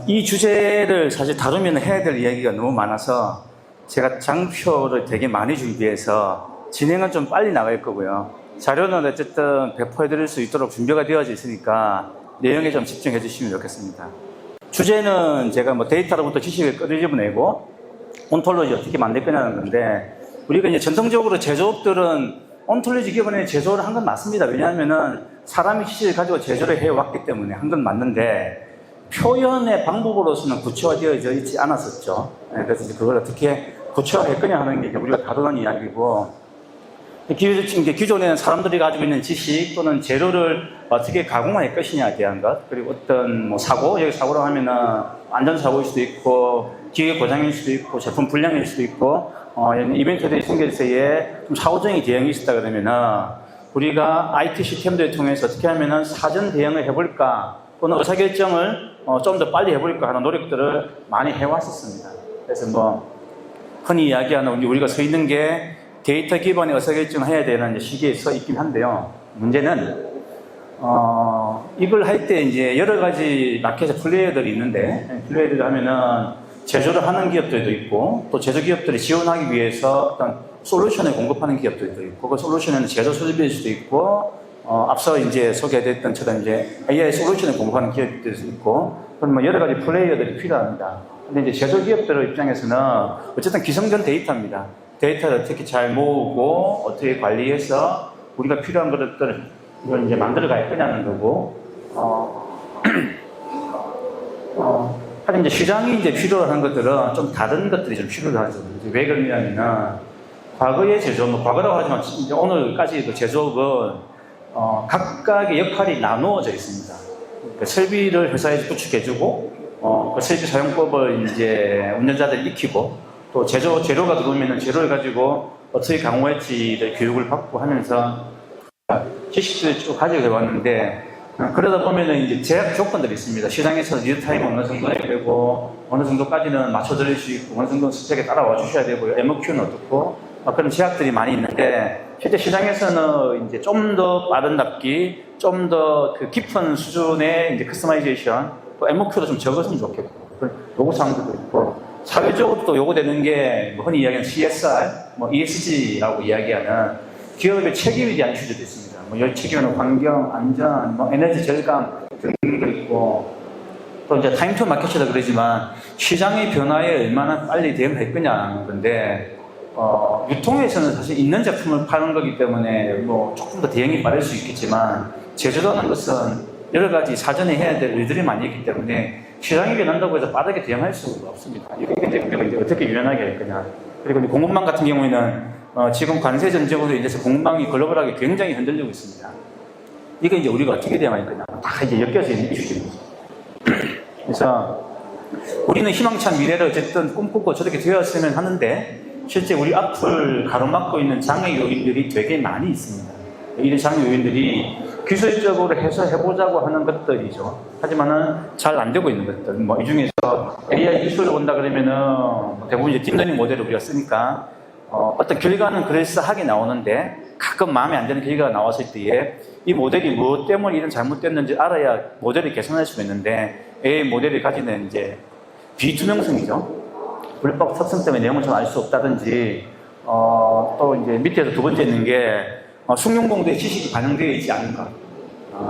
이 주제를 사실 다루면 해야 될 이야기가 너무 많아서 제가 장표를 되게 많이 준비해서 진행은 좀 빨리 나갈 거고요. 자료는 어쨌든 배포해 드릴 수 있도록 준비가 되어져 있으니까 내용에 좀 집중해 주시면 좋겠습니다. 주제는 제가 뭐 데이터로부터 지식을 끄집어내고 온톨로지 어떻게 만들 거냐는 건데, 우리가 이제 전통적으로 제조업들은 온톨로지 기반의 제조를 한 건 맞습니다. 왜냐하면은 사람이 지식을 가지고 제조를 해왔기 때문에 한 건 맞는데, 표현의 방법으로서는 구체화되어져 있지 않았었죠. 그래서 이제 그걸 어떻게 구체화할 거냐 하는 게 우리가 다루는 이야기고, 기존에는 사람들이 가지고 있는 지식 또는 재료를 어떻게 가공할 것이냐에 대한 것, 그리고 어떤 뭐 사고, 여기 사고라고 하면은 안전사고일 수도 있고, 기계 고장일 수도 있고, 제품 불량일 수도 있고, 이벤트들이 생길 때에 좀 사후적인 대응이 있었다 그러면은 우리가 IT 시스템들을 통해서 어떻게 하면은 사전 대응을 해볼까, 또는 의사결정을 좀 더 빨리 해볼까 하는 노력들을 많이 해왔었습니다. 그래서 뭐 흔히 이야기하는 우리가 서 있는 게 데이터 기반의 의사결정을 해야 되는 시기에 서 있긴 한데요. 문제는 이걸 할 때 이제 여러 가지 마켓의 플레이어들이 있는데, 플레이어들 하면은 제조를 하는 기업들도 있고, 또 제조 기업들이 지원하기 위해서 어떤 솔루션을 공급하는 기업들도 있고, 그 솔루션에는 제조 설비일 수도 있고, 앞서 이제 소개됐던 처럼 이제 AI 솔루션을 공급하는 기업들도 있고, 그런 뭐 여러 가지 플레이어들이 필요합니다. 근데 이제 제조 기업들 입장에서는 어쨌든 기성전 데이터입니다. 데이터를 어떻게 잘 모으고, 어떻게 관리해서 우리가 필요한 것들을 이걸 이제 만들어 갈 거냐는 거고, 하지만 이제 시장이 이제 필요한 것들은 좀 다른 것들이 좀 필요하죠. 왜 그러냐면은, 과거의 제조업, 뭐 과거라고 하지만 이제 오늘까지도 제조업은 각각의 역할이 나누어져 있습니다. 그러니까 설비를 회사에서 구축해주고, 그 설비 사용법을 이제 운전자들이 익히고, 또 재료가 들어오면은 재료를 가지고 어떻게 강화할지를 교육을 받고 하면서 지식들을 쭉 가지고 왔는데, 그러다 보면은 이제 제약 조건들이 있습니다. 시장에서 리얼타임 어느 정도 해야 되고, 어느 정도까지는 맞춰드릴 수 있고, 어느 정도 스펙에 따라와 주셔야 되고요. MOQ는 어떻고, 그런 제약들이 많이 있는데, 실제 시장에서는 이제 좀 더 빠른 납기, 좀 더 그 깊은 수준의 이제 커스터마이제이션, 또 MOQ도 좀 적었으면 좋겠고, 요구사항들도 있고, 사회적으로 또 요구되는 게, 뭐 흔히 이야기하는 CSR, 뭐 ESG라고 이야기하는 기업의 책임에 대한 이슈들도 있습니다. 뭐 열 책임은 환경, 안전, 뭐 에너지 절감 등도 있고, 또 이제 타임 투 마켓이라 그러지만 시장의 변화에 얼마나 빨리 대응할 거냐는 건데, 유통에서는 사실 있는 제품을 파는 거기 때문에 뭐 조금 더 대응이 빠를 수 있겠지만, 제조라는 것은 여러 가지 사전에 해야 될 일들이 많이 있기 때문에 시장이 변한다고 해서 빠르게 대응할 수가 없습니다. 이게 이제 어떻게 유연하게 할 거냐. 그리고 이제 공급망 같은 경우에는 지금 관세 전쟁으로 인해서 공급망이 글로벌하게 굉장히 흔들리고 있습니다. 이게 이제 우리가 어떻게 대응할 거냐. 다 이제 엮여져 있는 이슈들입니다. 그래서 우리는 희망찬 미래를 어쨌든 꿈꾸고 저렇게 되었으면 하는데, 실제 우리 앞을 가로막고 있는 장애 요인들이 되게 많이 있습니다. 이런 장애 요인들이 기술적으로 해서 해보자고 하는 것들이죠. 하지만은 잘 안 되고 있는 것들. 뭐 이 중에서 AI 기술을 본다 그러면은 대부분 이제 딥러닝 모델을 우리가 쓰니까 어떤 결과는 그럴싸하게 나오는데, 가끔 마음에 안 드는 결과가 나왔을 때에 이 모델이 무엇 때문에 이런 잘못됐는지 알아야 모델을 개선할 수 있는데, AI 모델이 가지는 이제 비투명성이죠. 불법 섭성 때문에 내용을 좀 알 수 없다든지, 또 이제 밑에서 두 번째 있는 게 숙련공도의 지식이 반영되어 있지 않은 것.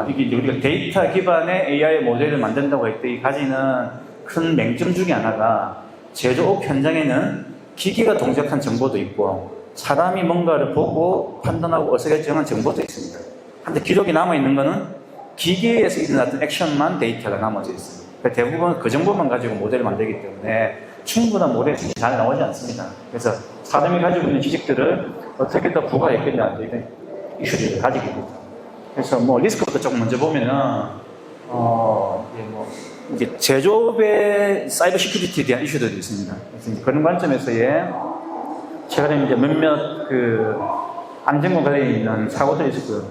이게 이제 우리가 데이터 기반의 AI 모델을 만든다고 할 때 가지는 큰 맹점 중에 하나가, 제조업 현장에는 기계가 동작한 정보도 있고, 사람이 뭔가를 보고 판단하고 의사결정한 정보도 있습니다. 근데 기록이 남아있는 거는 기계에서 일어났던 액션만 데이터가 남아져 있습니다. 그러니까 대부분 그 정보만 가지고 모델을 만들기 때문에 충분한 모델이 잘 나오지 않습니다. 그래서 사람이 가지고 있는 지식들을 어떻게 더 부과했겠냐, 이런 이슈들을 가지게 됩니다. 그래서 뭐 리스크부터 조금 먼저 보면은, 이제 제조업의 사이버 시큐리티에 대한 이슈들이 있습니다. 그래서 이제 그런 관점에서의 최근에 이제 몇몇 그 안전과 관련있는 사고들이 있었고요.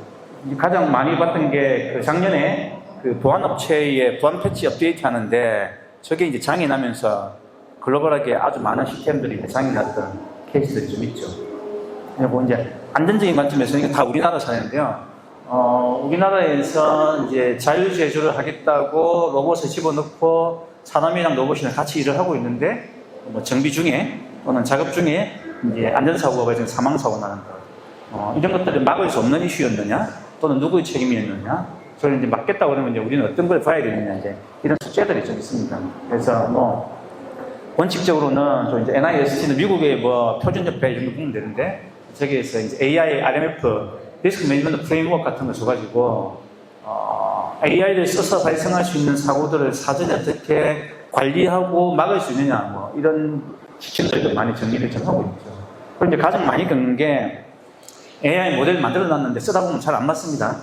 가장 많이 봤던 게 그 작년에 그 보안업체의 보안 패치 업데이트 하는데, 저게 이제 장애 나면서 글로벌하게 아주 많은 시스템들이 장애 났던 케이스들이 좀 있죠. 그리고 이제 안전적인 관점에서 이게 다 우리나라 사례인데요. 우리나라에서 이제 자율제조를 하겠다고 로봇을 집어넣고 사람이랑 로봇이랑 같이 일을 하고 있는데, 뭐 정비 중에 또는 작업 중에 이제 안전사고가 발생, 사망사고 나는 거. 이런 것들을 막을 수 없는 이슈였느냐, 또는 누구의 책임이었느냐, 저는 이제 막겠다고 그러면 이제 우리는 어떤 걸 봐야 되느냐, 이제 이런 숙제들이 좀 있습니다. 그래서 뭐, 원칙적으로는 저 이제 NIST는 미국의 뭐 표준협회 이런 거 보면 되는데, 저기에서 이제 AI, RMF, 리스크 매니지먼트 프레임워크 같은 걸 줘가지고, AI를 써서 발생할 수 있는 사고들을 사전에 어떻게 관리하고 막을 수 있느냐, 뭐, 이런 지침들도 많이 정리를 좀 하고 있죠. 그리고 이제 가장 많이 겪는 게 AI 모델을 만들어 놨는데 쓰다 보면 잘 안 맞습니다.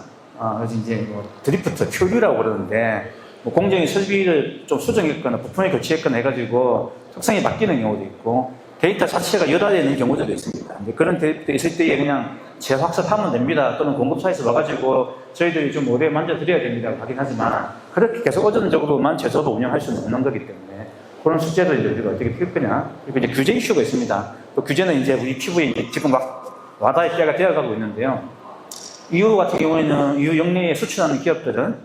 그래서 이제 뭐 드리프트, 표류라고 그러는데, 뭐 공정의 설비를 좀 수정했거나 부품을 교체했거나 해가지고 특성이 바뀌는 경우도 있고, 데이터 자체가 열화되는 경우도 있습니다. 그런 데이터 있을 때에 그냥 재확습하면 됩니다. 또는 공급사에서 와가지고 저희들이 좀 오래 만져드려야 됩니다. 하긴 하지만, 그렇게 계속 의존적으로만 제조도 운영할 수는 없는 거기 때문에 그런 숙제를 이제 우리가 어떻게 풀 거냐. 그리고 이제 규제 이슈가 있습니다. 또 규제는 이제 우리 피부에 이제 지금 막 와닿을 때가 되어가고 있는데요. EU 같은 경우에는 EU 영내에 수출하는 기업들은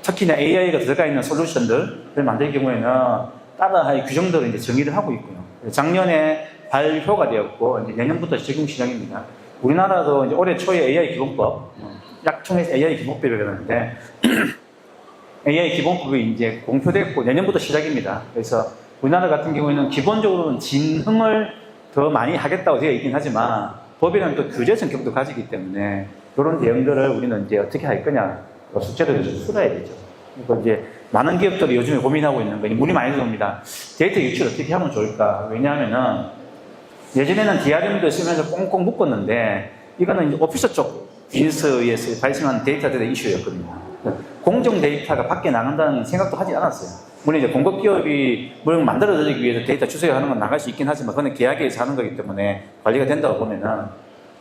특히나 AI가 들어가 있는 솔루션들을 만들 경우에는 따라할 규정들을 이제 정의를 하고 있고요. 작년에 발효가 되었고 이제 내년부터 적용 시작입니다. 우리나라도 이제 올해 초에 AI 기본법, 약총에서 AI 기본법이 그러는데 AI 기본법이 이제 공표됐고 내년부터 시작입니다. 그래서 우리나라 같은 경우에는 기본적으로는 진흥을 더 많이 하겠다고 되어 있긴 하지만 법이라는 또 규제 성격도 가지기 때문에 이런 대응들을 우리는 이제 어떻게 할 거냐, 숙제를 좀 풀어야 되죠. 그리고 이제 많은 기업들이 요즘에 고민하고 있는 거, 문의 많이 들어옵니다. 데이터 유출 어떻게 하면 좋을까? 왜냐하면은 예전에는 DRM도 쓰면서 꽁꽁 묶었는데 이거는 이제 오피스 쪽 비즈니스에 의해서 발생한 데이터들의 이슈였거든요. 공정 데이터가 밖에 나간다는 생각도 하지 않았어요. 물론 이제 공급 기업이 뭘 만들어내기 위해서 데이터 추적하는 건 나갈 수 있긴 하지만 그건 계약에 의해서 하는 거기 때문에 관리가 된다고 보면은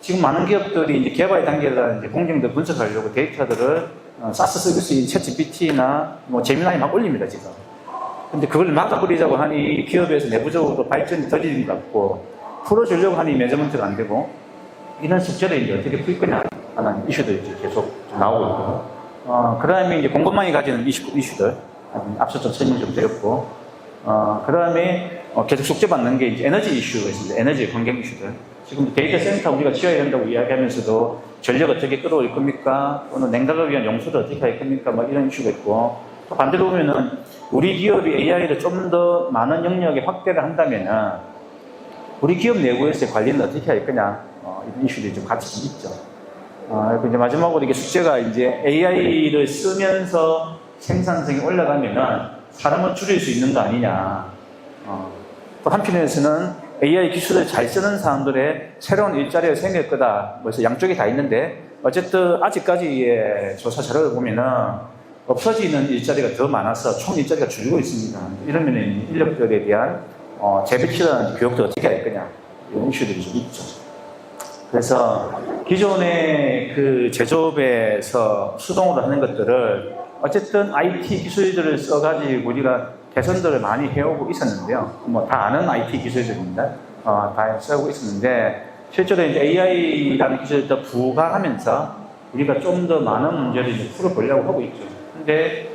지금 많은 기업들이 이제 개발 단계에서 이제 공정도 분석하려고 데이터들을 사스 서비스, 챗GPT나 뭐 제미나이 막 올립니다, 지금. 근데 그걸 막아버리자고 하니 기업에서 내부적으로 발전이 더디는 것 같고 풀어주려고 하니 매니지먼트가 안 되고 이런 숙제를 이제 어떻게 풀 거냐 하는 이슈들이 이제 계속 나오고 있고 그 다음에 이제 공급망이 가지는 이슈들 앞서 좀 설명 좀 드렸고 그 다음에 계속 숙제받는 게 이제 에너지 이슈가 있습니다. 에너지 환경 이슈들. 지금 데이터 센터 우리가 지어야 된다고 이야기하면서도 전력 어떻게 끌어올 겁니까? 또는 냉각을 위한 용수를 어떻게 할 겁니까? 막 이런 이슈가 있고 또 반대로 보면은 우리 기업이 AI를 좀 더 많은 영역에 확대를 한다면은 우리 기업 내부에서의 관리는 어떻게 할 거냐? 이런 이슈들이 좀 같이 좀 있죠. 그리고 이제 마지막으로 이게 숙제가 이제 AI를 쓰면서 생산성이 올라가면은 사람을 줄일 수 있는 거 아니냐. 또 한편에서는 AI 기술을 잘 쓰는 사람들의 새로운 일자리가 생길 거다. 그래서 양쪽이 다 있는데 어쨌든 아직까지의 조사 자료를 보면은 없어지는 일자리가 더 많아서 총 일자리가 줄고 있습니다. 이러면 인력들에 대한 재배치라든지 교육도 어떻게 할 거냐 이런 이슈들이 좀 있죠. 그래서 기존의 그 제조업에서 수동으로 하는 것들을 어쨌든 IT 기술들을 써가지고 우리가 개선들을 많이 해오고 있었는데요. 뭐 다 아는 IT 기술들입니다. 다 쓰고 있었는데 실제로 이제 AI라는 기술을 더 부과하면서 우리가 좀 더 많은 문제를 이제 풀어보려고 하고 있죠. 근데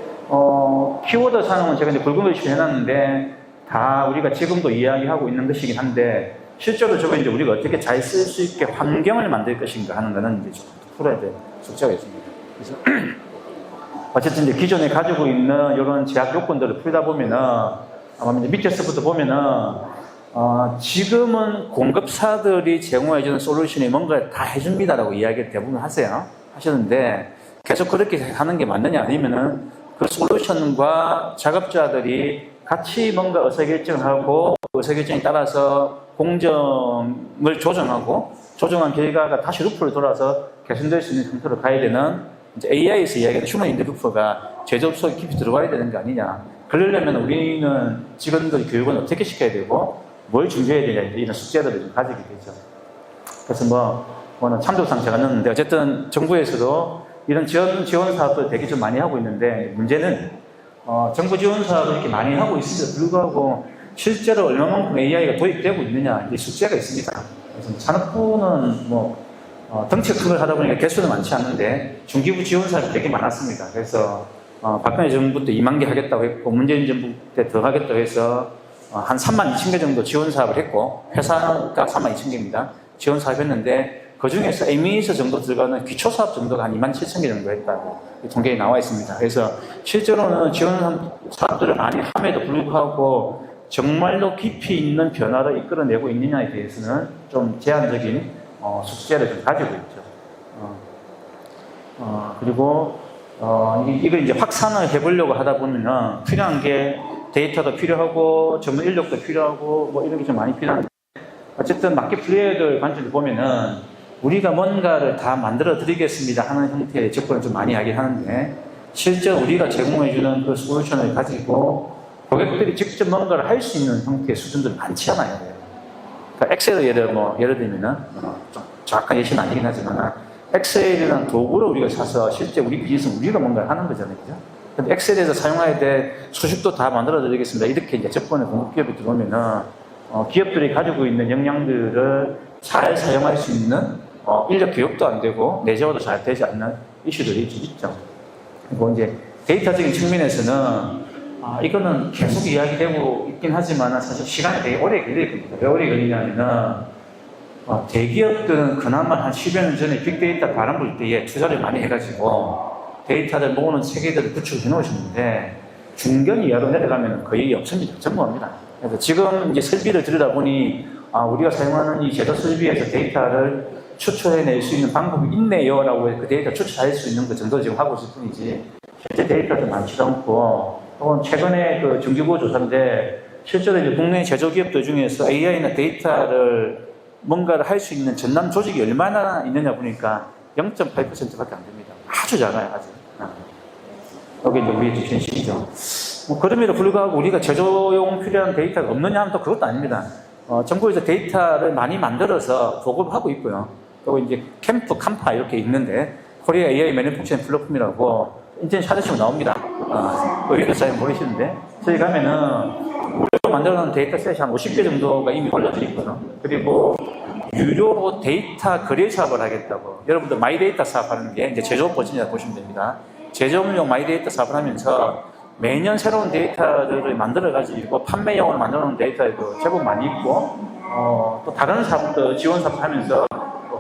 키워드 사용은 제가 이제 굵은 글씨로 해놨는데 다 우리가 지금도 이야기하고 있는 것이긴 한데 실제로 저거 이제 우리가 어떻게 잘 쓸 수 있게 환경을 만들 것인가 하는 거는 이제 좀 풀어야 될 숙제가 있습니다. 그래서 어쨌든 이제 기존에 가지고 있는 이런 제약 요건들을 풀다 보면은 아마 이제 밑에서부터 보면은 지금은 공급사들이 제공해주는 솔루션이 뭔가 다 해줍니다라고 이야기를 대부분 하시는데 계속 그렇게 하는 게 맞느냐 아니면은 그 솔루션과 작업자들이 같이 뭔가 의사결정하고 의사결정에 따라서 공정을 조정한 결과가 다시 루프를 돌아서 개선될 수 있는 형태로 가야 되는 이제 AI에서 이야기하는 휴먼 인드 루프가 제조업 속에 깊이 들어가야 되는 거 아니냐. 그러려면 우리는 직원들 교육은 어떻게 시켜야 되고 뭘 준비해야 되냐 이런 숙제들을 좀 가지게 되죠. 그래서 뭐는 참조상 제가 넣었는데 어쨌든 정부에서도 이런 지원 사업들 되게 좀 많이 하고 있는데 문제는 정부 지원 사업을 이렇게 많이 하고 있음에도 불구하고 실제로 얼마만큼 AI가 도입되고 있느냐 이 숙제가 있습니다. 그래서 산업부는 덩치가 큰 걸 하다 보니까 개수는 많지 않은데 중기부 지원 사업이 되게 많았습니다. 그래서 박근혜 정부 때 2만 개 하겠다고 했고 문재인 정부 때 더 하겠다고 해서 한 3만 2천 개 정도 지원 사업을 했고 회사가 3만 2천 개입니다. 지원 사업 했는데 그 중에서 에미에서 정도 들어가는 기초 사업 정도가 한 2만 7천 개 정도 했다고 통계에 나와 있습니다. 그래서 실제로는 지원 사업들을 많이 함에도 불구하고 정말로 깊이 있는 변화를 이끌어내고 있느냐에 대해서는 좀 제한적인 숙제를 좀 가지고 있죠. 그리고 이걸 이제 확산을 해보려고 하다 보면은 필요한 게 데이터도 필요하고 전문 인력도 필요하고 뭐 이런 게 좀 많이 필요한데 어쨌든 마켓 플레이어들 관점에서 보면은 우리가 뭔가를 다 만들어 드리겠습니다 하는 형태의 접근을 좀 많이 하긴 하는데 실제 우리가 제공해주는 그 솔루션을 가지고 고객들이 직접 뭔가를 할 수 있는 형태의 수준들 많지 않아요. 그러니까 엑셀을 예를 들면은 좀 정확한 예시는 아니긴 하지만 엑셀이라는 도구를 우리가 사서 실제 우리 비즈니스는 우리가 뭔가를 하는 거잖아요. 그죠? 근데 엑셀에서 사용해야 될 수식도 다 만들어 드리겠습니다. 이렇게 이제 접근에 공급기업이 들어오면은 기업들이 가지고 있는 역량들을 잘 사용할 수 있는 인력 교육도 안 되고 내재화도 잘 되지 않는 이슈들이 있죠. 그리고 이제 데이터적인 측면에서는 이거는 계속 이야기되고 있긴 하지만 사실 시간이 되게 오래 걸릴 겁니다. 왜 오래 걸리냐면은 대기업들은 그나마 한 10여 년 전에 빅데이터 바람 불 때에 투자를 많이 해가지고 데이터를 모으는 체계들을 구축해 놓으셨는데 중견 이하로 내려가면 거의 없습니다. 전무합니다. 그래서 지금 이제 설비를 들여다보니 우리가 사용하는 이 제도 설비에서 데이터를 추출해낼 수 있는 방법이 있네요 라고 그 데이터 추출할 수 있는 그 정도 지금 하고 있을 뿐이지 실제 데이터도 많지도 않고 또는 최근에 그 중기부 조사인데 실제로 이제 국내 제조기업들 중에서 AI나 데이터를 뭔가를 할 수 있는 전담 조직이 얼마나 있느냐 보니까 0.8%밖에 안 됩니다. 아주 작아요, 아주. 여기 이제 우리의 현실이죠. 그럼에도 불구하고 우리가 제조용 필요한 데이터가 없느냐 하면 또 그것도 아닙니다. 정부에서 데이터를 많이 만들어서 보급을 하고 있고요. 그리고 이제 캄파 이렇게 있는데 코리아 AI 매니팩처링 플랫폼이라고 인터넷 찾으시면 나옵니다. 여기도 잘 모르시는데 저희 가면은 무료로 만들어놓은 데이터셋이 한 50개 정도가 이미 올려져 있거든요. 그리고 유료로 데이터 거래 사업을 하겠다고 여러분들 마이데이터 사업하는 게 이제 제조업 버전이라고 보시면 됩니다. 제조업용 마이데이터 사업을 하면서 매년 새로운 데이터를 만들어가지고 판매용으로 만들어놓은 데이터도 제법 많이 있고 또 다른 사업도 지원 사업 하면서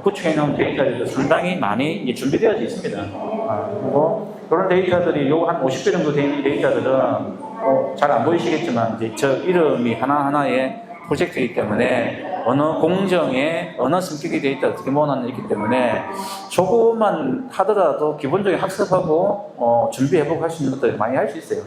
구축해놓은 데이터들도 상당히 많이 준비되어져 있습니다. 그리고 그런 데이터들이 요 한 50개 정도 되는 데이터들은 잘 안 보이시겠지만 이제 저 이름이 하나하나의 프로젝트이기 때문에 어느 공정에 어느 성격의 데이터 어떻게 모아놨기 때문에 조금만 하더라도 기본적인 학습하고 준비해보고 할 수 있는 것들 많이 할 수 있어요.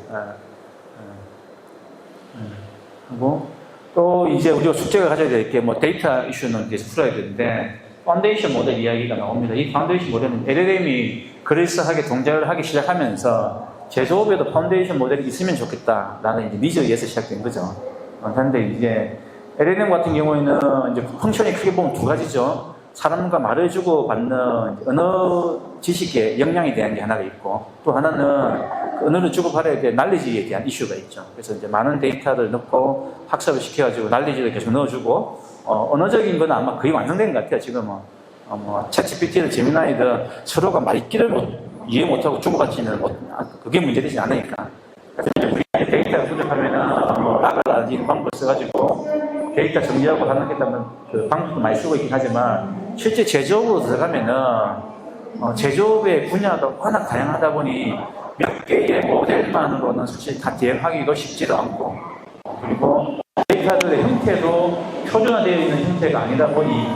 그리고 또 이제 우리가 숙제가 가져야 될 게 뭐 데이터 이슈는 계속 풀어야 되는데 파운데이션 모델 이야기가 나옵니다. 이 파운데이션 모델은 LLM이 그럴싸하게 동작을 하기 시작하면서 제조업에도 파운데이션 모델이 있으면 좋겠다라는 이제 니즈에 의해서 시작된 거죠. 그런데 이제 LLM 같은 경우에는 이제 펑션이 크게 보면 두 가지죠. 사람과 말을 주고 받는 언어 지식의 역량에 대한 게 하나가 있고 또 하나는 그 언어를 주고 받아야 될 날리지에 대한 이슈가 있죠. 그래서 이제 많은 데이터를 넣고 학습을 시켜가지고 날리지를 계속 넣어주고 언어적인 건 아마 거의 완성된 것 같아요. 지금은 챗GPT든 제미나이든 서로가 말귀를 이해 못하고 주고받지는 그게 문제되지 않으니까. 그래서 우리 데이터가 부족하면은 나가라든지 이런 방법을 써가지고 데이터 정리하고 하는 그 방법도 많이 쓰고 있긴 하지만 실제 제조업으로 들어가면은 제조업의 분야가 워낙 다양하다 보니 몇 개의 모델만으로는 사실 다 대응하기도 쉽지도 않고 그리고 데이터들의 형태도 표준화되어 있는 형태가 아니다 보니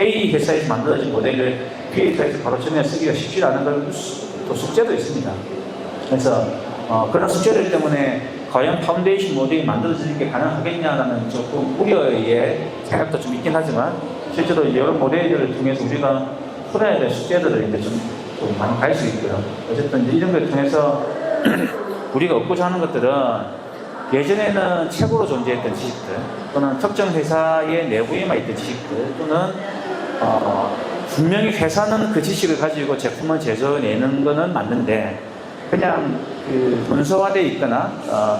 A 회사에서 만들어진 모델을 B 회사에서 바로 전에 쓰기가 쉽지 않은 걸 또 숙제도 있습니다. 그래서 그런 숙제들 때문에 과연 파운데이션 모델이 만들어지는 게 가능하겠냐라는 조금 우려의 생각도 좀 있긴 하지만 실제로 여러 모델들을 통해서 우리가 풀어야 될 숙제들을 이제 좀 많이 갈 수 있고요. 어쨌든 이제 이런 걸 통해서 우리가 얻고자 하는 것들은 예전에는 책으로 존재했던 지식들 또는 특정 회사의 내부에만 있던 지식들 또는 분명히 회사는 그 지식을 가지고 제품을 제조해내는 거는 맞는데 그냥 그 문서화되어 있거나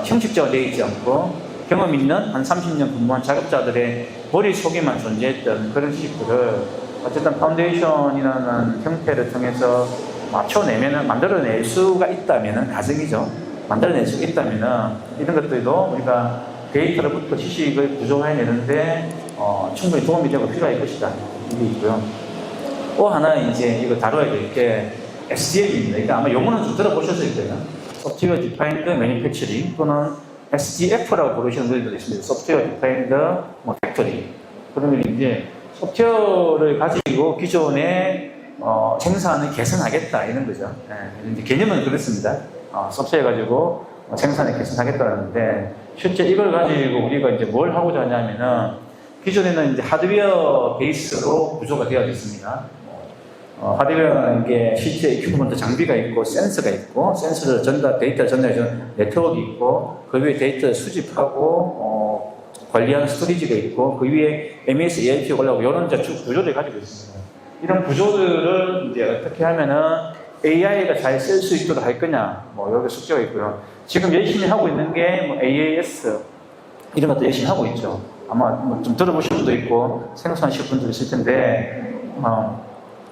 형식적으로 되어 있지 않고 경험 있는 한 30년 근무한 작업자들의 머릿속에만 존재했던 그런 지식들을 어쨌든 파운데이션이라는 형태를 통해서 만들어낼 수가 있다면은, 가정이죠. 만들어낼 수가 있다면은, 이런 것들도 우리가 데이터로부터 지식을 구조해내는데, 충분히 도움이 되고 필요할 것이다. 이게 있고요. 또 하나 이제 이거 다뤄야 될 게 SDM입니다. 그러니까 아마 용어는 좀 들어보셨을 거예요. Software Defined Manufacturing 또는 SDF라고 부르시는 분들도 있습니다. Software Defined Factory. 그러면 이제 소프트웨어를 가지고 기존의 생산을 개선하겠다 이런 거죠. 예, 이제 개념은 그렇습니다. 소프트웨어 가지고 생산을 개선하겠다는데 실제 이걸 가지고 우리가 이제 뭘 하고자 하냐면은 기존에는 이제 하드웨어 베이스로 구조가 되어 있습니다. 하드웨어는 이게 실제 이큐브먼트 장비가 있고 센서가 있고 센서를 데이터 전달해주는 네트워크가 있고 그 위에 데이터를 수집하고 관리하는 스토리지가 있고 그 위에 MES, ERP가 올라오고 이런 쭉 구조를 가지고 있습니다. 이런 구조들을 이제 어떻게 하면은 AI가 잘 쓸 수 있도록 할 거냐 여기 숙제가 있고요. 지금 열심히 하고 있는 게 AAS 이런 것도 열심히 하고 있죠. 아마 좀 들어보신 분도 있고 생소하실 분도 있을 텐데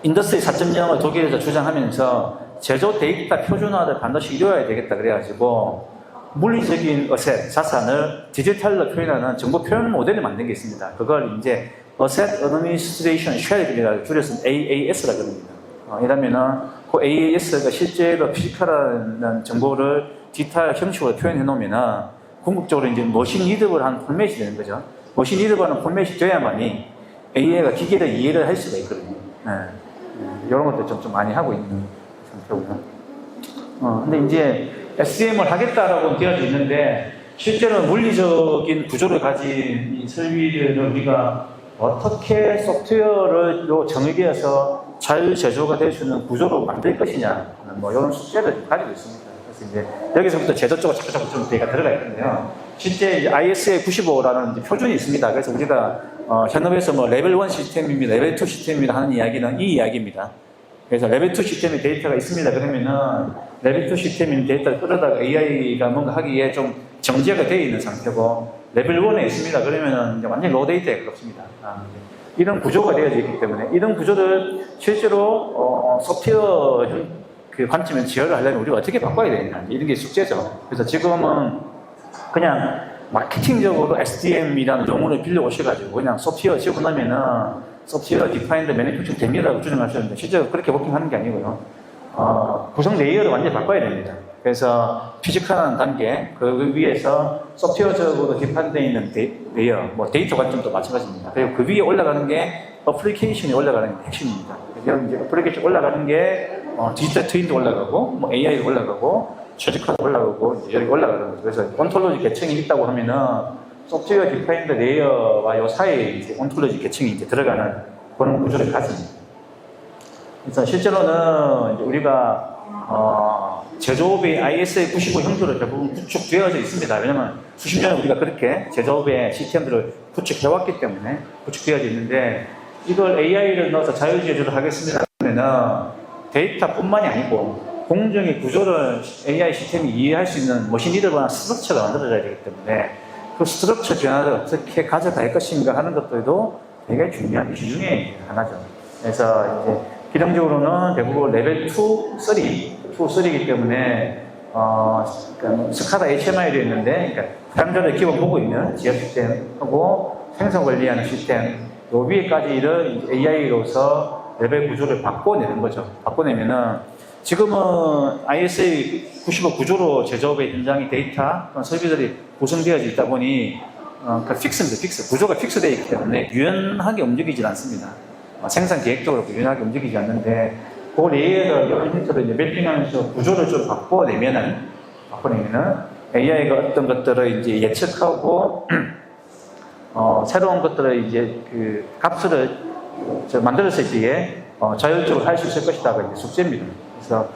인더스트리 4.0을 독일에서 주장하면서 제조 데이터 표준화를 반드시 이루어야 되겠다 그래가지고 물리적인 어셋, 자산을 디지털로 표현하는 정보 표현 모델을 만든 게 있습니다. 그걸 이제 Asset Administration Sharing이라고 줄여서 AAS라고 합니다. 이러면은 그 AAS가 실제로 피지컬한 정보를 디지털 형식으로 표현해 놓으면은 궁극적으로 이제 머신 리더블 한 포맷이 되는 거죠. 머신 리더블한 포맷이 돼야만이 AI가 기계를 이해를 할 수가 있거든요. 이런 것들 좀 많이 하고 있는 상태고요. 근데 이제 SDM을 하겠다라고 되어져 있는데 실제로 물리적인 구조를 가진 이 설비들을 우리가 어떻게 소프트웨어를 정의되어서 잘 제조가 될 수 있는 구조로 만들 것이냐 이런 숙제를 가지고 있습니다. 그래서 이제 여기서부터 제조 쪽으로 자꾸 좀 얘기가 들어가 있는데요. 실제 ISA 95라는 표준이 있습니다. 그래서 우리가 현업에서 레벨 1 시스템입니다, 레벨 2 시스템입니다 하는 이야기는 이 이야기입니다. 그래서 레벨 2 시스템의 데이터가 있습니다. 그러면은 레벨 2 시스템인 데이터를 끌어다가 AI가 뭔가 하기에 좀 정제가 되어 있는 상태고 레벨 1에 있습니다. 그러면은 이제 완전히 로우 데이터에 가깝습니다. 이런 구조가 되어져 있기 때문에 이런 구조를 실제로 소프트웨어 그 관점에서 지원을 하려면 우리가 어떻게 바꿔야 되느냐 이런 게 숙제죠. 그래서 지금은 그냥 마케팅적으로 SDM이라는 용어를 빌려 오셔가지고 그냥 소프트웨어 지원하면은 소프트웨어 디파인드 매니팩처링 됩니다라고 주장하셨는데 실제로 그렇게 워킹하는 게 아니고요. 구성 레이어를 완전히 바꿔야 됩니다. 그래서 피지컬한 단계 그 위에서 소프트웨어적으로 디파인되어 있는 레이어 데이터 관점도 마찬가지입니다. 그리고 그 위에 올라가는 게 어플리케이션이 올라가는 게 핵심입니다. 그래서 이제 어플리케이션 올라가는 게 디지털 트윈도 올라가고 AI도 올라가고 최적화도 올라가고 이제 여기 올라가는 거죠. 그래서 온톨로지 계층이 있다고 하면은 소프트웨어 디파인드 레이어와 요 사이에 이제 온톨로지 계층이 이제 들어가는 그런 구조를 가집니다. 그래서 실제로는 이제 우리가 제조업의 ISA 95 형태로 대부분 구축되어져 있습니다. 왜냐하면 수십 년에 우리가 그렇게 제조업의 시스템들을 구축해왔기 때문에 구축되어져 있는데 이걸 AI를 넣어서 자율제조를 하겠습니다. 그러면은 데이터뿐만이 아니고 공정의 구조를 AI 시스템이 이해할 수 있는 머신 리더블한 스트럭처가 만들어져야 되기 때문에 그 스트럭처 변화를 어떻게 가져갈 것인가 하는 것들도 되게 중요한 이슈 중에 하나죠. 그래서 이제 기능적으로는 대부분 레벨 2, 3이기 때문에 그러니까 스카다 HMI로 있는데 그러니까 사용자를 기본 보고 있는 지역 시스템하고 생성 관리하는 시스템 요 위에까지를 AI로서 레벨 구조를 바꿔내는 거죠. 바꿔내면은 지금은 ISA 95 구조로 제조업의 현장의 데이터 설비들이 구성되어져 있다 보니 그 픽스입니다. 구조가 픽스되어 있기 때문에 유연하게 움직이질 않습니다. 생산 계획적으로 유연하게 움직이지 않는데 그 레이어를 형태로 이제 매핑하면서 구조를 좀 바꿔내면은 AI가 어떤 것들을 이제 예측하고 새로운 것들을 이제 그 값을 만들었을 때에 자율적으로 할 수 있을 것이다가 이제 숙제입니다. 그래서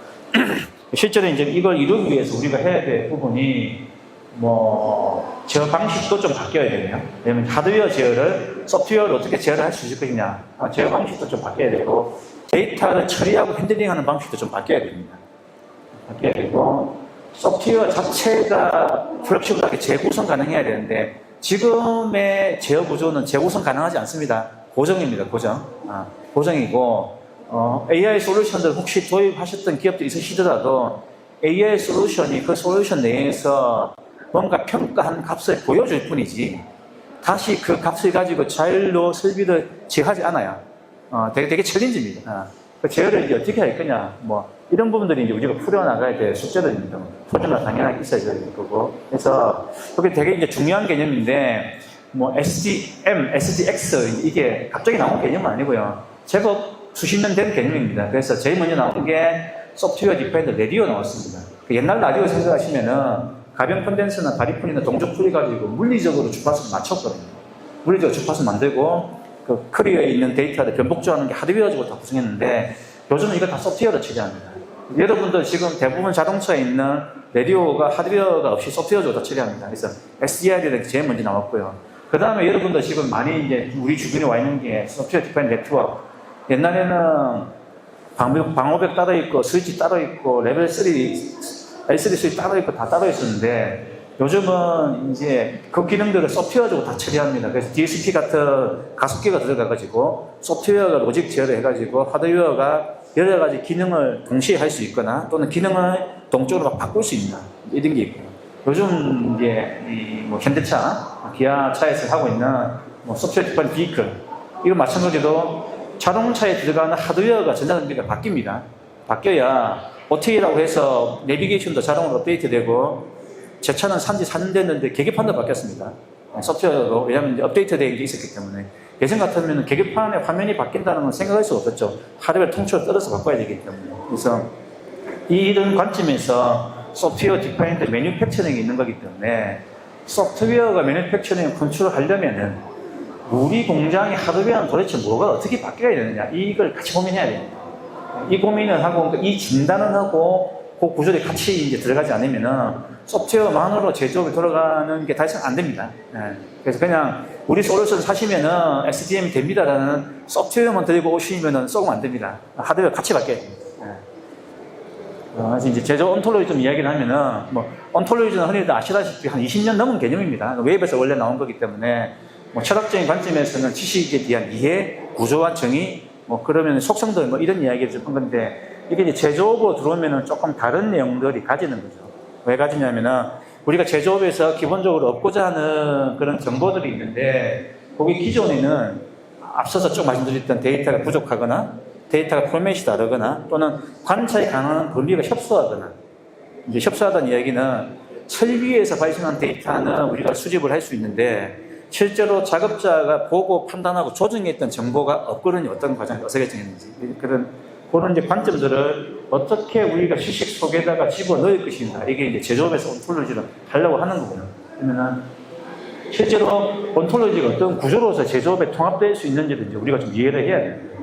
실제로 이제 이걸 이루기 위해서 우리가 해야 될 부분이 제어 방식도 좀 바뀌어야 되네요. 왜냐면 하드웨어 제어를 소프트웨어로 어떻게 제어를 할 수 있을 것이냐 제어 방식도 좀 바뀌어야 되고 데이터를 처리하고 핸들링하는 방식도 좀 바뀌어야 됩니다. 바뀌어야 되고 소프트웨어 자체가 플렉시블하게 재구성 가능해야 되는데 지금의 제어 구조는 재구성 가능하지 않습니다. 고정입니다. 고정이고 AI 솔루션들 혹시 도입하셨던 기업들이 있으시더라도 AI 솔루션이 그 솔루션 내에서 뭔가 평가한 값을 보여줄 뿐이지 다시 그 값을 가지고 자율로 설비를 제어하지 않아요. 되게 챌린지입니다. 그 제어를 이제 어떻게 할 거냐, 뭐, 이런 부분들이 이제 우리가 풀어나가야 될 숙제들입니다. 표준화 당연하게 있어야 될 거고. 그래서, 그게 되게 이제 중요한 개념인데, 뭐, SDM, SDX, 이게 갑자기 나온 개념은 아니고요. 제법 수십 년 된 개념입니다. 그래서 제일 먼저 나온 게 소프트웨어 디파인드 라디오 나왔습니다. 그 옛날 라디오 생각하시면은, 가변 콘덴서나 바리폰이나 동적 풀이 가지고 물리적으로 주파수를 맞췄거든요. 물리적으로 주파수 만들고, 그 커리어에 있는 데이터를 변복조하는 게 하드웨어적으로 다 구성했는데 요즘은 이거 다 소프트웨어로 처리합니다. 여러분들 지금 대부분 자동차에 있는 라디오가 하드웨어가 없이 소프트웨어적으로 다 처리합니다. 그래서 SDR이라는 게 제일 먼저 나왔고요. 그 다음에 여러분들 지금 많이 이제 우리 주변에 와 있는 게 소프트웨어 디파인 네트워크. 옛날에는 방호벽 따로 있고 스위치 따로 있고 레벨 3, L3 스위치 따로 있고 다 따로 있었는데 요즘은 이제 그 기능들을 소프트웨어적으로 다 처리합니다. 그래서 DSP 같은 가속기가 들어가가지고 소프트웨어가 로직 제어를 해가지고 하드웨어가 여러 가지 기능을 동시에 할 수 있거나 또는 기능을 동적으로 막 바꿀 수 있는 이런 게 있고요. 요즘 이제 뭐 현대차, 기아차에서 하고 있는 뭐 소프트웨어 디파인드 비클 이거 마찬가지로 자동차에 들어가는 하드웨어가 전자장비가 바뀝니다. 바뀌어야 OTA라고 해서 내비게이션도 자동으로 업데이트되고 제 차는 산지 4년 됐는데 계기판도 바뀌었습니다. 소프트웨어로. 왜냐하면 업데이트된 게 있었기 때문에. 예전 같으면 계기판의 화면이 바뀐다는 건 생각할 수가 없었죠. 하드웨어 통째로 뜯어서 바꿔야 되기 때문에. 그래서 이런 관점에서 소프트웨어 디파인드 매뉴팩처링이 있는 거기 때문에 소프트웨어가 매뉴팩처링을 컨트롤하려면은 우리 공장의 하드웨어는 도대체 뭐가 어떻게 바뀌어야 되느냐 이걸 같이 고민해야 됩니다. 이 고민을 하고 이 진단을 하고 그 구조에 같이 이제 들어가지 않으면은 소프트웨어만으로 제조업이 돌아가는 게 달성 안 됩니다. 그래서 그냥 우리 솔루션 사시면은 SDM이 됩니다라는 소프트웨어만 들고 오시면은 썩으면 안 됩니다. 하드웨어 같이 바뀌어야 됩니다. 그래서 이제 제조 온톨로지 좀 이야기를 하면은 뭐 온톨로지는 흔히들 아시다시피 한 20년 넘은 개념입니다. 웹에서 원래 나온 거기 때문에 뭐 철학적인 관점에서는 지식에 대한 이해, 구조와 정의, 뭐 그러면 속성들 뭐 이런 이야기를 좀 한 건데 이게 이제 제조업으로 들어오면은 조금 다른 내용들이 가지는 거죠. 왜 가지냐면은 우리가 제조업에서 기본적으로 얻고자 하는 그런 정보들이 있는데 거기 기존에는 앞서서 쭉 말씀드렸던 데이터가 부족하거나 데이터가 포맷이 다르거나 또는 관찰이 가능한 범위가 협소하거나 이제 협소하다는 이야기는 설비에서 발생한 데이터는 우리가 수집을 할 수 있는데 실제로 작업자가 보고 판단하고 조정했던 정보가 없거든요. 어떤 과정이 어떻게 정했는지 그런 이제 관점들을 어떻게 우리가 시식 속에다가 집어 넣을 것인가 이게 이제 제조업에서 온톨로지를 하려고 하는 거고요. 그러면은 실제로 온톨로지가 어떤 구조로서 제조업에 통합될 수 있는지를 이제 우리가 좀 이해를 해야 됩니다.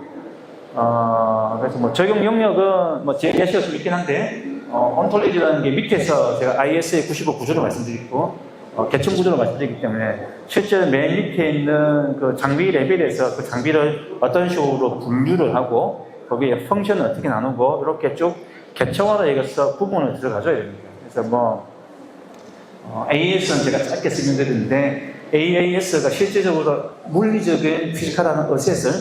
그래서 뭐 적용 영역은 뭐 제 예시가 좀 있긴 한데 온톨로지라는 게 밑에서 제가 IS의 95 구조를 말씀드리고 개층 구조를 말씀드리기 때문에 실제로 맨 밑에 있는 그 장비 레벨에서 그 장비를 어떤 식으로 분류를 하고 거기에 펑션을 어떻게 나누고 이렇게 쭉 개체화로 해서 부분을 들어가줘야 됩니다. 그래서 뭐 AAS는 제가 짧게 설명드렸는데 AAS가 실제적으로 물리적인 피지컬한 어셋을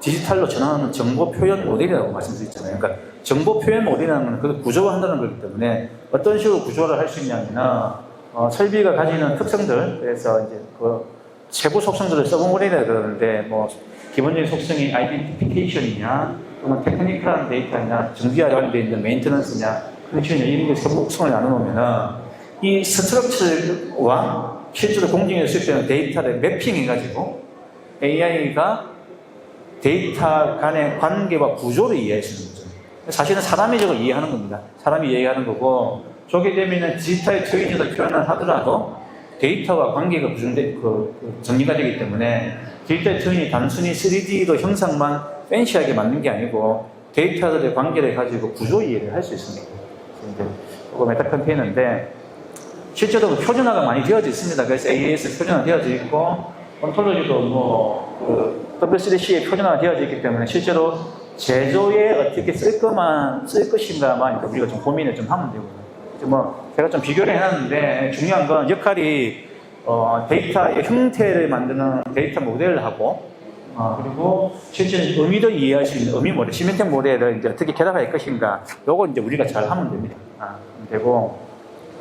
디지털로 전환하는 정보 표현 모델이라고 말씀드렸잖아요. 그러니까 정보 표현 모델이라는 건 그걸 구조화한다는 거기 때문에 어떤 식으로 구조화를 할 수 있냐면 설비가 가지는 특성들 그래서 이제 그 세부 속성들을 서브모델이라 그러는데 뭐 기본적인 속성이 아이덴티피케이션이냐 또는 테크니컬한 데이터냐 정비와 관련되어 있는 메인테넌스냐 컨디션이냐 이런 게 세부 속성을 나눠놓으면은 이 스트럭처와 실제로 공정에 수집되는 데이터를 매핑해가지고 AI가 데이터 간의 관계와 구조를 이해할 수 있는 거죠. 사실은 사람이 저걸 이해하는 겁니다. 사람이 이해하는 거고 저게 되면은 디지털 트윈에서 표현을 하더라도 데이터와 관계가 정리가 되기 때문에 디지털 트윈이 단순히 3D로 형상만 팬시하게 만든 게 아니고 데이터들의 관계를 가지고 구조 이해를 할 수 있습니다. 이제 그거 메타 컨테이너인데 실제로 표준화가 많이 되어져 있습니다. 그래서 AAS 표준화 되어져 있고 온톨로지도 뭐 W3C에 표준화가 되어져 있기 때문에 실제로 제조에 어떻게 쓸 것인가만 우리가 좀 고민을 좀 하면 되고요. 뭐 제가 좀 비교를 해놨는데 중요한 건 역할이 데이터의 형태를 만드는 데이터 모델하고 그리고 실제는 의미도 이해할 수 있는 의미 모델, 시멘틱 모델을 이제 어떻게 결합할 것인가, 요거 이제 우리가 잘 하면 됩니다. 되고,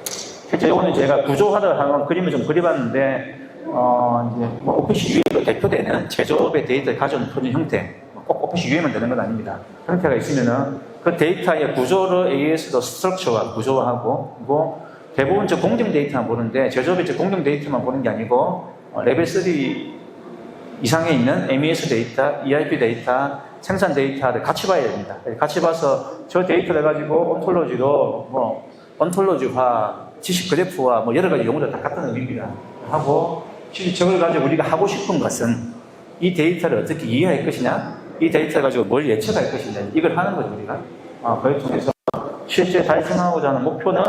실제 오늘 제가 구조화를 하는 그림을 좀 그려봤는데, 이제 뭐 오피스 위에서 대표되는 제조업의 데이터를 가져오는 형태, 꼭 오피스 위에만 되는 건 아닙니다. 형태가 있으면은 그 데이터의 구조를 AES도 스트럭처와 구조화하고, 그리고 대부분 저 공정 데이터만 보는데, 제조업의 저 공정 데이터만 보는 게 아니고, 레벨 3 이상에 있는 MES 데이터, ERP 데이터, 생산 데이터를 같이 봐야 됩니다. 같이 봐서 저 데이터를 가지고 온톨로지로 온톨로지화, 지식 그래프와 여러 가지 용어를 다 갖다 의미입니다. 하고, 실제 저걸 가지고 우리가 하고 싶은 것은 이 데이터를 어떻게 이해할 것이냐, 이 데이터를 가지고 뭘 예측할 것이냐, 이걸 하는 거죠, 우리가. 그걸 통해서 실제 달성하고자 하는 목표는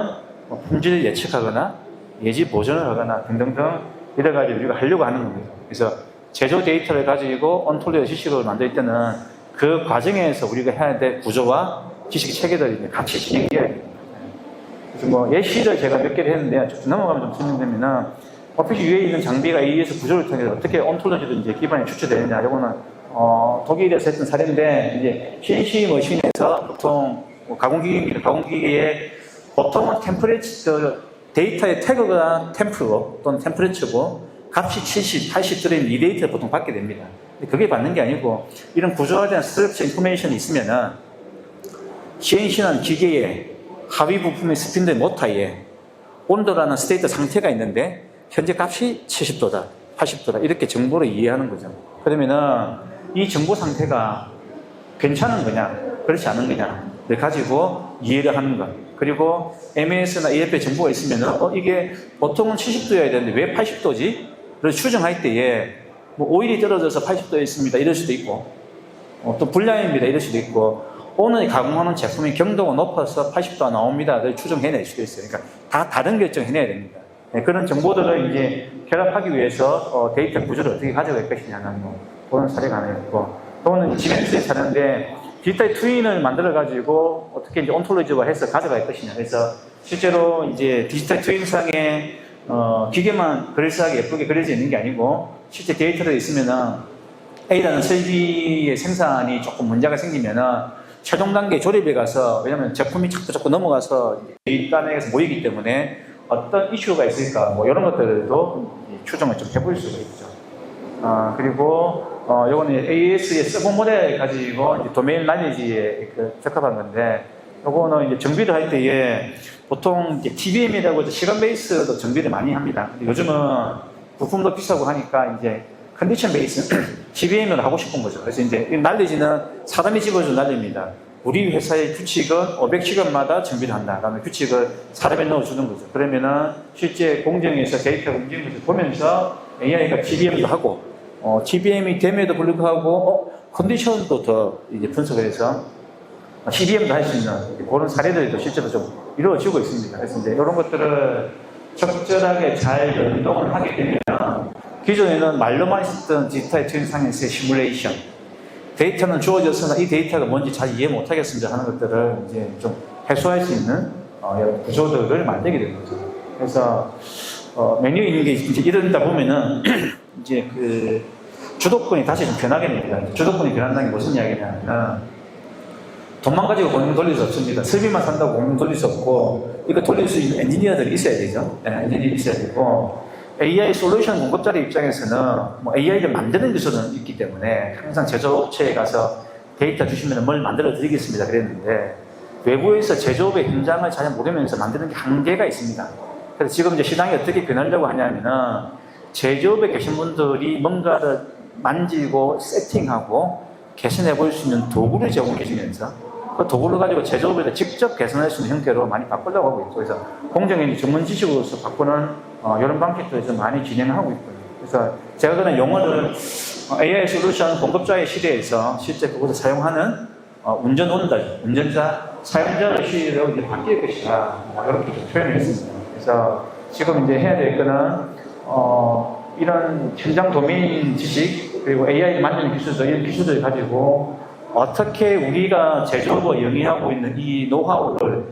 품질을 예측하거나 예지 보전을 하거나 등등등 이래 가지고 우리가 하려고 하는 겁니다. 그래서 제조 데이터를 가지고 온톨로지 지식을 만들 때는 그 과정에서 우리가 해야 될 구조와 지식 체계들이 같이 진행해야 됩니다. 그래서 예시를 제가 몇 개를 했는데 좀 넘어가면 좀 설명되면은 오피스 위에 있는 장비가 AES 구조를 통해서 어떻게 온톨로지도 이제 기반이 추출되느냐, 이거는 독일에서 했던 사례인데, 이제 CNC 머신에서 보통 가공기기입니다. 가공기기에 보통은 템퍼레처, 데이터의 태그가 템프고 또는 템퍼레처고 값이 70, 80 들어있는 이 데이터를 보통 받게 됩니다. 근데 그게 받는 게 아니고, 이런 구조화에 대한 스트럭처 인포메이션이 있으면은 CNC는 기계의 하위 부품의 스핀들 모터에 온도라는 스테이트 상태가 있는데 현재 값이 70도다, 80도다 이렇게 정보를 이해하는 거죠. 그러면은 이 정보 상태가 괜찮은 거냐, 그렇지 않은 거냐를 가지고 이해를 하는 것. 그리고 MES나 ERP 정보가 있으면은 이게 보통은 70도여야 되는데 왜 80도지?를 추정할 때에 오일이 떨어져서 80도에 있습니다 이럴 수도 있고, 또 불량입니다 이럴 수도 있고, 오늘 가공하는 제품이 경도가 높아서 80도가 나옵니다를 추정해낼 수도 있어요. 그러니까 다 다른 결정해내야 됩니다. 그런 정보들을 이제 결합하기 위해서 데이터 구조를 어떻게 가져갈 것이냐는 그런 사례가 하나 있고, 또는 지멘트의 사례인데 디지털 트윈을 만들어가지고 어떻게 이제 온톨로지화 해서 가져갈 것이냐. 그래서 실제로 이제 디지털 트윈상에 기계만 그럴싸하게 예쁘게 그려져 있는 게 아니고, 실제 데이터가 있으면은 A라는 설비의 생산이 조금 문제가 생기면은 최종 단계 조립에 가서, 왜냐면 제품이 자꾸 넘어가서 뒷단에서 모이기 때문에 어떤 이슈가 있을까, 이런 것들도 추정을 좀 해볼 수가 있죠. 그리고 요거는 AES의 서버 모델 가지고 이제 도메인 라이니지에 적합한 건데, 요거는 이제 정비를 할 때에 보통 이제 TBM이라고 시간 베이스도 정비를 많이 합니다. 근데 요즘은 부품도 비싸고 하니까 이제 컨디션 베이스 TBM을 하고 싶은 거죠. 그래서 이제 날리지는 사람이 집어준 날립니다. 우리 회사의 규칙은 500시간마다 정비를 한다. 그다음에 규칙을 사람에 넣어주는 거죠. 그러면은 실제 공정에서 데이터가 움직이는 것을 보면서 AI가 TBM도 하고, TBM이 됨에도 불구하고 컨디션도 더 이제 분석을 해서 CBM도 할 수 있는 그런 사례들도 실제로 좀 이루어지고 있습니다. 그래서 이제 이런 것들을 적절하게 잘 연동을 하게 되면, 기존에는 말로만 있었던 디지털 트윈상에서의 시뮬레이션, 데이터는 주어졌으나 이 데이터가 뭔지 잘 이해 못하겠습니다 하는 것들을 이제 좀 해소할 수 있는 여러 구조들을 만들게 되는 거죠. 그래서 메뉴에 있는 게 이제 이러다 보면은 이제 그 주도권이 다시 좀 변하게 됩니다. 주도권이 변한다는 게 무슨 이야기냐면, 돈만 가지고 공룡 돌릴 수 없습니다. 설비만 산다고 공룡 돌릴 수 없고, 이거 돌릴 수 있는 엔지니어들이 있어야 되죠. 엔지니어들이 있어야 되고, AI 솔루션 공급자의 입장에서는 AI를 만드는 기술은 있기 때문에 항상 제조업체에 가서 데이터 주시면 뭘 만들어 드리겠습니다 그랬는데, 외부에서 제조업의 현장을 잘 모르면서 만드는 게 한계가 있습니다. 그래서 지금 이제 시장이 어떻게 변하려고 하냐면은, 제조업에 계신 분들이 뭔가를 만지고 세팅하고 개선해 볼 수 있는 도구를 제공해 주면서 그 도구를 가지고 제조업에서 직접 개선할 수 있는 형태로 많이 바꾸려고 하고 있고, 그래서 공정의 전문 지식으로서 바꾸는 이런 방식들을 좀 많이 진행하고 있거든요. 그래서 제가 그런 용어를 AI 솔루션 공급자의 시대에서 실제 그것을 사용하는 운전 온달, 운전자, 사용자의 시대로 이제 바뀔 것이다, 이렇게 표현을 했습니다. 그래서 지금 이제 해야 될 거는 이런 현장 도메인 지식, 그리고 AI 만드는 기술들, 이런 기술들을 가지고 어떻게 우리가 제조업을 영위하고 있는 이 노하우를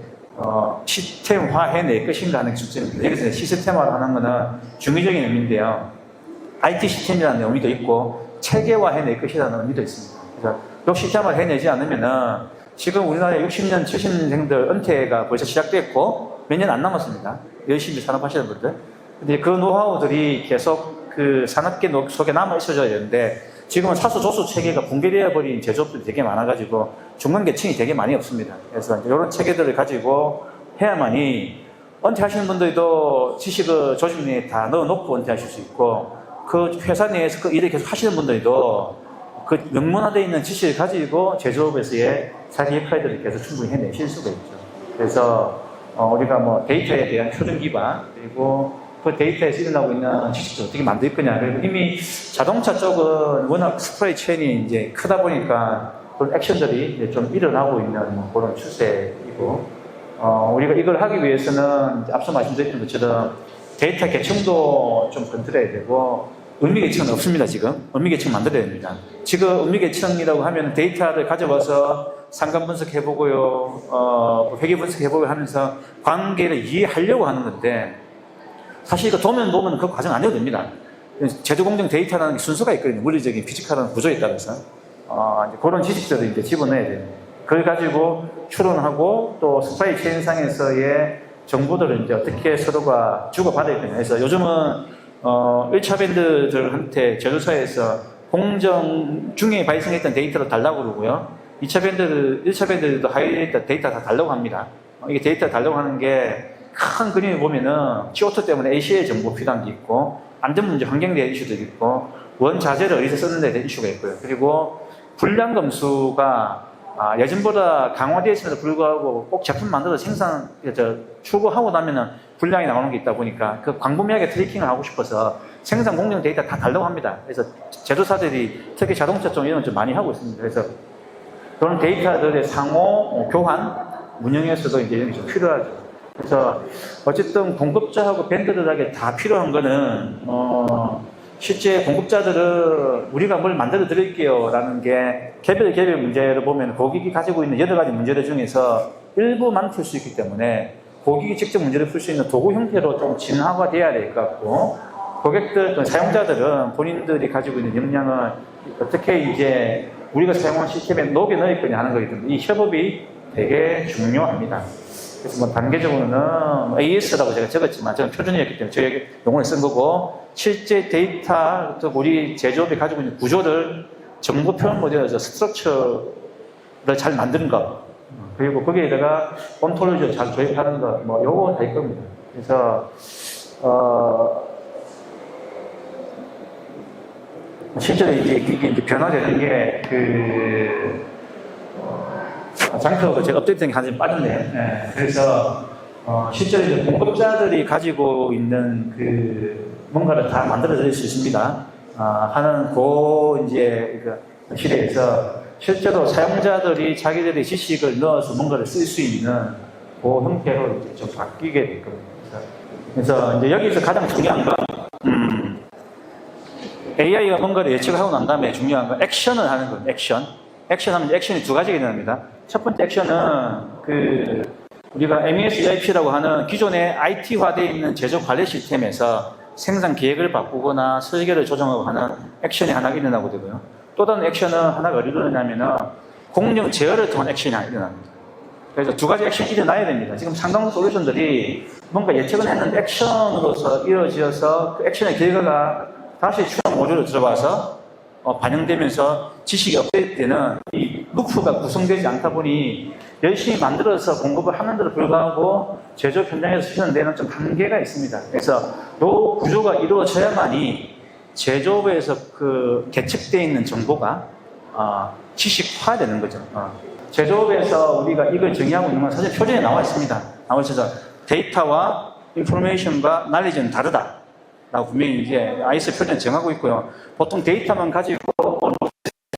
시스템화해낼 것인가 하는 숙제입니다. 여기서 시스템화를 하는 것은 중의적인 의미인데요. IT 시스템이라는 의미도 있고, 체계화 해낼 것이라는 의미도 있습니다. 그래서 욕심장을 해내지 않으면은 지금 우리나라의 60년, 70년생들 은퇴가 벌써 시작됐고 몇 년 안 남았습니다. 열심히 산업하시는 분들. 근데 그 노하우들이 계속 그 산업계 속에 남아 있어줘야 되는데 지금은 사수조수 체계가 붕괴되어 버린 제조업들이 되게 많아가지고 중간계층이 되게 많이 없습니다. 그래서 이제 이런 체계들을 가지고 해야만이 은퇴하시는 분들도 지식을 조직 내에 다 넣어놓고 은퇴하실 수 있고 그 회사 내에서 그 일을 계속 하시는 분들도 그 명문화되어 있는 지식을 가지고 제조업에서의 자기 역할들을 계속 충분히 해내실 수가 있죠. 그래서 우리가 뭐 데이터에 대한 표준 기반 그리고 그 데이터에서 일어나고 있는 지식을 어떻게 만들 거냐. 그리고 이미 자동차 쪽은 워낙 스프라이 체인이 이제 크다 보니까 그런 액션들이 이제 좀 일어나고 있는 뭐 그런 추세이고, 우리가 이걸 하기 위해서는 앞서 말씀드렸던 것처럼 데이터 계층도 좀 건드려야 되고, 의미 계층은 없습니다, 지금. 의미 계층 만들어야 됩니다. 지금 의미 계층이라고 하면 데이터를 가져와서 상관 분석해보고요, 회계 분석해보고 하면서 관계를 이해하려고 하는 건데, 사실 이거 도면 보면 그 과정 안 해도 됩니다. 제조공정 데이터라는 게 순서가 있거든요. 물리적인 피지컬한 구조에 따라서. 이제 그런 지식들을 이제 집어넣어야 돼요. 그걸 가지고 추론하고 또 스파이 체인상에서의 정보들을 이제 어떻게 서로가 주고받아야 되냐 해서 요즘은 1차 밴드들한테 제조사에서 공정 중에 발생했던 데이터를 달라고 그러고요. 1차 밴드들도 하이데이터 데이터 다 달라고 합니다. 이게 데이터 달라고 하는 게 큰 그림을 보면은 CO2 때문에 ACL 정보 필요한 게 있고, 안전문제 환경대 이슈도 있고, 원자재를 어디서 쓰는데 대한 이슈가 있고요. 그리고 불량 검수가 예전보다 강화되었음에도 불구하고 꼭 제품 만들어서 출고하고 나면은 불량이 나오는 게 있다 보니까 그 광범위하게 트래킹을 하고 싶어서 생산 공정 데이터 다 달라고 합니다. 그래서 제조사들이 특히 자동차 쪽 이런 좀 많이 하고 있습니다. 그래서 그런 데이터들의 상호 교환 운영에서도 이제 이런 게 좀 필요하죠. 그래서 어쨌든 공급자하고 밴드들에게 다 필요한 거는 실제 공급자들은 우리가 뭘 만들어 드릴게요 라는 게 개별 문제를 보면 고객이 가지고 있는 여러 가지 문제들 중에서 일부만 풀 수 있기 때문에 고객이 직접 문제를 풀 수 있는 도구 형태로 좀 진화가 돼야 될 것 같고, 고객들 또 사용자들은 본인들이 가지고 있는 역량을 어떻게 이제 우리가 사용한 시스템에 녹여 넣을 거냐 하는 거기 때문에 이 협업이 되게 중요합니다. 그래서 뭐 단계적으로는 AS라고 제가 적었지만 저는 표준이었기 때문에 저희 용어를 쓴 거고, 실제 데이터 또 우리 제조업이 가지고 있는 구조를 정보 표현 모델에서 스트럭처를 잘 만드는 것, 그리고 거기에다가 온톨로지를 잘 조입하는 것, 뭐 요거 다 있겁니다. 그래서 실제로 이게 변화되는 게 장표가 제가 업데이트된 게 하나 빠졌네요. 네. 그래서 실제로 이제 공급자들이 가지고 있는 그 뭔가를 다 만들어낼 수 있습니다. 하는 이제 그 시대에서 실제로 사용자들이 자기들의 지식을 넣어서 뭔가를 쓸 수 있는 그 형태로 이제 좀 바뀌게 될 겁니다. 그래서 이제 여기서 가장 중요한 건 AI가 뭔가를 예측을 하고 난 다음에 중요한 건 액션을 하는 거예요. 액션 하면 액션이 두 가지가 일어납니다. 첫 번째 액션은 우리가 MES ERP라고 하는 기존의 IT화되어 있는 제조 관리 시스템에서 생산 계획을 바꾸거나 설계를 조정하고 하는 액션이 하나 일어나고 되고요. 또 다른 액션은 하나가 어디로 일어나면은 공정 제어를 통한 액션이 하나 일어납니다. 그래서 두 가지 액션이 일어나야 됩니다. 지금 상당 솔루션들이 뭔가 예측을 했는데 액션으로서 이루어져서 그 액션의 결과가 다시 추적 모듈로 들어와서 반영되면서 지식이 업데이트되는 이 루프가 구성되지 않다 보니 열심히 만들어서 공급을 하는데도 불구하고 제조업 현장에서 실현되는 좀 한계가 있습니다. 그래서 이 구조가 이루어져야만이 제조업에서 계측되어 있는 정보가 지식화되는 거죠. 제조업에서 우리가 이걸 정의하고 있는 건 사실 표준에 나와 있습니다. 나와 있어서 데이터와 인포메이션과 날리지는 다르다 라고 분명히 이제 IS 표준에 정하고 있고요. 보통 데이터만 가지고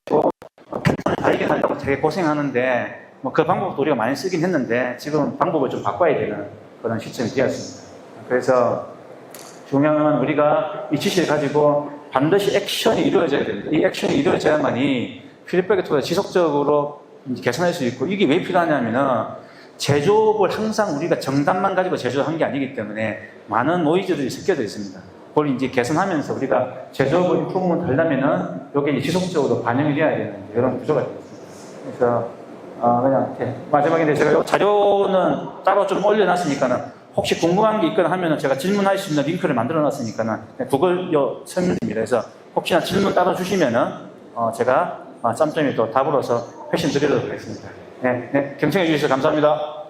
패턴을 발견하려고 되게 고생하는데 그 방법도 우리가 많이 쓰긴 했는데 지금 방법을 좀 바꿔야 되는 그런 시점이 되었습니다. 그래서 중요한 건 우리가 이 지식을 가지고 반드시 액션이 이루어져야 됩니다. 이 액션이 이루어져야만이 피드백을 통해 지속적으로 개선할 수 있고, 이게 왜 필요하냐면은 제조업을 항상 우리가 정답만 가지고 제조한 게 아니기 때문에 많은 노이즈들이 섞여져 있습니다. 그걸 이제 개선하면서 우리가 제조업을 임프루먼트 하려면은 이게 이제 지속적으로 반영이 돼야 되는 이런 구조가 되겠습니다. 그래서 그냥 이렇게 마지막인데 제가 이 자료는 따로 좀 올려놨으니까는 혹시 궁금한 게 있거나 하면은 제가 질문할 수 있는 링크를 만들어 놨으니까는 그걸 설명드립니다. 그래서 혹시나 질문 따로 주시면은 제가 짬짬이 또 답으로서 회신 드리도록 하겠습니다. 네, 경청해 주셔서 감사합니다.